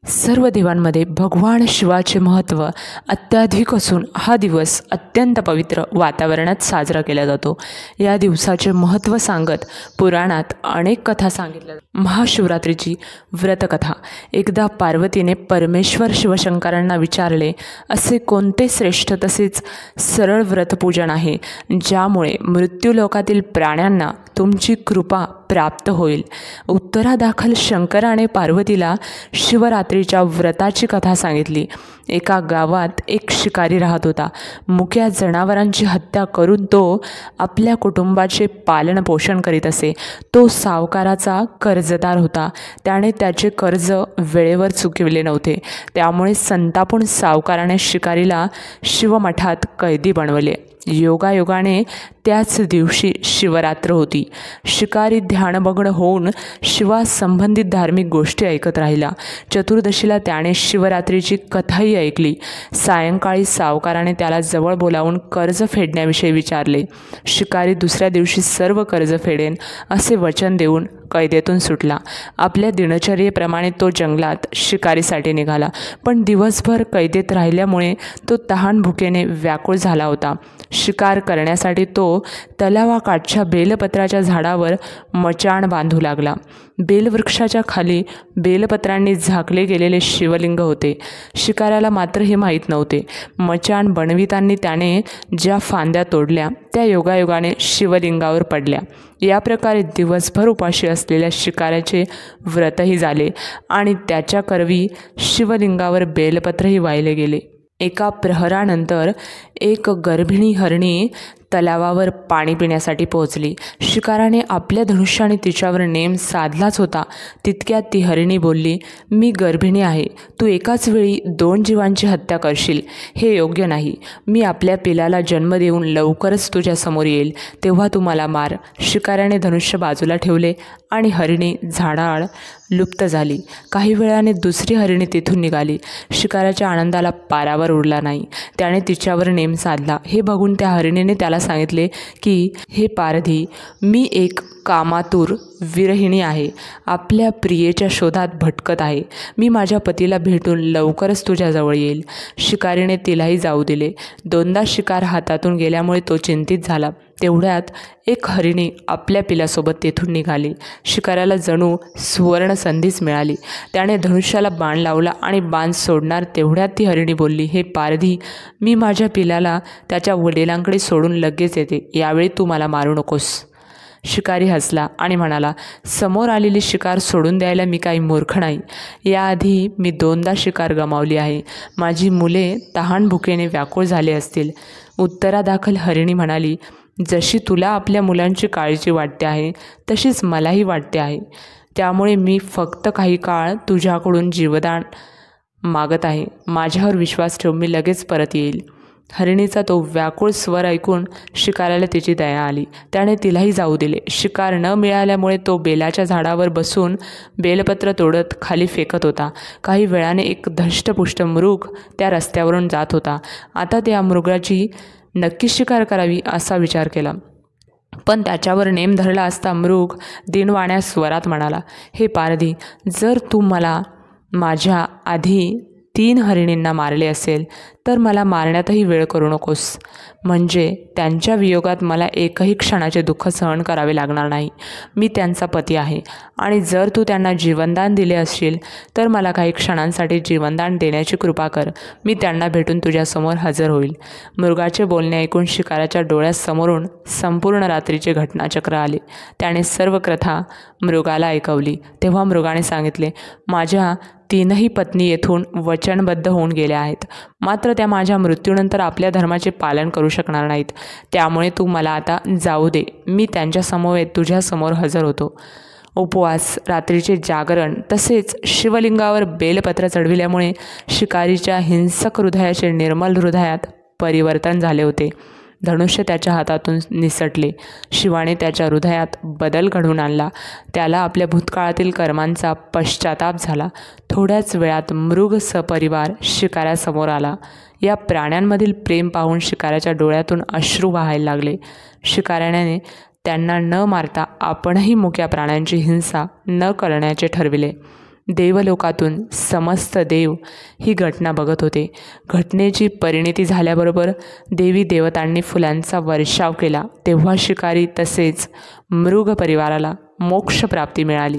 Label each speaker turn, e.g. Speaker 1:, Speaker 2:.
Speaker 1: सर्व देवांमध्ये भगवान शिवाचे महत्त्व अत्याधिक असून हा दिवस अत्यंत पवित्र वातावरणात साजरा केला जातो. या दिवसाचे महत्त्व सांगत पुराणात अनेक कथा सांगितल्या. महाशिवरात्रीची व्रतकथा. एकदा पार्वतीने परमेश्वर शिवशंकरांना विचारले, असे कोणते श्रेष्ठ तसेच सरळ व्रतपूजन आहे ज्यामुळे मृत्यूलोकातील प्राण्यांना तुमची कृपा प्राप्त होईल? उत्तरादाखल शंकराने पार्वतीला शिवरात्रीच्या व्रताची कथा सांगितली. एका गावात एक शिकारी राहत होता. मुक्या जनावरांची हत्या करून तो आपल्या कुटुंबाचे पालनपोषण करीत असे. तो सावकाराचा कर्जदार होता. त्याने त्याचे कर्ज वेळेवर चुकविले नव्हते. त्यामुळे संतापून सावकाराने शिकारीला शिवमठात कैदी बनवले. योगायोगाने त्याच दिवशी शिवरात्र होती. शिकारी ध्यानमग्न होऊन शिवासंबंधित धार्मिक गोष्टी ऐकत राहिला. चतुर्दशीला त्याने शिवरात्रीची कथाही ऐकली. सायंकाळी सावकाराने त्याला जवळ बोलावून कर्ज फेडण्याविषयी विचारले. शिकारी दुसऱ्या दिवशी सर्व कर्ज फेडेन असे वचन देऊन कैदेतून सुटला. आपल्या दिनचर्येप्रमाणे तो जंगलात शिकारीसाठी निघाला. पण दिवसभर कैदेत राहिल्यामुळे तो तहान भुकेने व्याकुळ झाला होता. शिकार करण्यासाठी तो तलावाकाठच्या बेलपत्राच्या झाडावर मचाण बांधू लागला. बेलवृक्षाच्या खाली बेलपत्रांनी झाकले गेलेले शिवलिंग होते. शिकाऱ्याला मात्र हे माहीत नव्हते. मचाण बनवितांनी त्याने ज्या फांद्या तोडल्या त्या योगायोगाने शिवलिंगावर पडल्या. या प्रकारे दिवसभर उपाशी असलेल्या शिकाऱ्याचे व्रतही झाले आणि त्याच्या करवी शिवलिंगावर बेलपत्रही वाहिले गेले. एका प्रहरानंतर एक गर्भिणी हरणी तलावावर पाणी पिण्यासाठी पोहोचली. शिकाराने आपल्या धनुष्याने तिच्यावर नेम साधलाच होता तितक्यात ती हरिणी बोलली, मी गर्भिणी आहे. तू एकाच वेळी 2 जीवांची हत्या करशील, हे योग्य नाही. मी आपल्या पिलाला जन्म देऊन लवकरच तुझ्या समोर येईल, तेव्हा तू मला मार. शिकाऱ्याने धनुष्य बाजूला ठेवले आणि हरिणी झाडाआड लुप्त झाली. काही वेळाने दुसरी हरिणी तिथून निघाली. शिकाऱ्याच्या आनंदाला पारावर उरला नाही. त्याने तिच्यावर नेम साधला. हे बघून त्या हरिणीने त्याला सांगितले की, हे पारधी, मी एक कामातूर विरहिणी आहे. आपल्या प्रियेच्या शोधात भटकत आहे. मी माझ्या पतीला भेटून लवकरच तुझ्याजवळ येईल. शिकारीने तिलाही जाऊ दिले. 2दा शिकार हातातून गेल्यामुळे तो चिंतित झाला. तेवढ्यात एक हरिणी आपल्या पिलासोबत तेथून निघाली. शिकाऱ्याला जणू सुवर्ण संधीच मिळाली. त्याने धनुष्याला बाण लावला आणि बाण सोडणार तेवढ्यात ती हरिणी बोलली, हे पारधी, मी माझ्या पिलाला त्याच्या वडिलांकडे सोडून लगेच येते. यावेळी तू मला मारू नकोस. शिकारी हसला आणि म्हणाला, समोर आलेली शिकार सोडून द्यायला मी काही मूर्ख नाही. याआधी मी 2दा शिकार गमावली आहे. माझी मुले तहान भुकेने व्याकुळ झाले असतील. उत्तरादाखल हरिणी म्हणाली, जशी तुला आपल्या मुलांची काळजी वाटते आहे तशीच मलाही वाटते आहे. त्यामुळे मी फक्त काही काळ तुझ्याकडून जीवदान मागत आहे. माझ्यावर विश्वास ठेव, मी लगेच परत येईल. हरिणीचा तो व्याकुळ स्वर ऐकून शिकाऱ्याला तिची दया आली. त्याने तिलाही जाऊ दिले. शिकार न मिळाल्यामुळे तो बेलाच्या झाडावर बसून बेलपत्र तोडत खाली फेकत होता. काही वेळाने एक धष्टपुष्ट मृग त्या रस्त्यावरून जात होता. आता त्या मृगाची नक्की शिकार करावी असा विचार केला. पण त्याच्यावर नेम धरला असता मृग दिनवाण्या स्वरात म्हणाला, हे पारधी, जर तू मला माझ्या आधी 3 हरिणींना मारले असेल तर मला मारण्यातही वेळ करू नकोस. म्हणजे त्यांच्या वियोगात मला एकही क्षणाचे दुःख सहन करावे लागणार नाही. मी त्यांचा पती आहे आणि जर तू त्यांना जीवनदान दिले असशील तर मला काही क्षणांसाठी जीवनदान देण्याची कृपा कर. मी त्यांना भेटून तुझ्यासमोर हजर होईल. मृगाचे बोलणे ऐकून शिकाऱ्याच्या डोळ्यासमोरून संपूर्ण रात्रीचे घटनाचक्र आले. त्याने सर्व कथा मृगाला ऐकवली. तेव्हा मृगाने सांगितले, माझ्या 3ही पत्नी येथून वचनबद्ध होऊन गेल्या आहेत. मात्र त्या माझ्या मृत्यूनंतर आपल्या धर्माचे पालन करू शकणार नाहीत. त्यामुळे तू मला आता जाऊ दे. मी त्यांच्या समवेत तुझ्यासमोर हजर होतो. उपवास, रात्रीचे जागरण तसेच शिवलिंगावर बेलपत्र चढविल्यामुळे शिकारीच्या हिंसक हृदयाचे निर्मल हृदयात परिवर्तन झाले होते. धनुष्य त्याच्या हातातून निसटले. शिवाने त्याच्या हृदयात बदल घडवून आणला. त्याला आपल्या भूतकाळातील कर्मांचा पश्चाताप झाला. थोड्याच वेळात मृग सपरिवार शिकाऱ्यासमोर आला. या प्राण्यांमधील प्रेम पाहून शिकाऱ्याच्या डोळ्यातून अश्रू वाहायला लागले. शिकाऱ्याने त्यांना न मारता आपणही मुक्या प्राण्यांची हिंसा न करण्याचे ठरविले. देवलोकातून समस्त देव ही घटना बघत होते. घटनेची परिणिती झाल्याबरोबर देवी देवतांनी फुलांचा वर्षाव केला. तेव्हा शिकारी तसेच मृग परिवाराला मोक्षप्राप्ती मिळाली.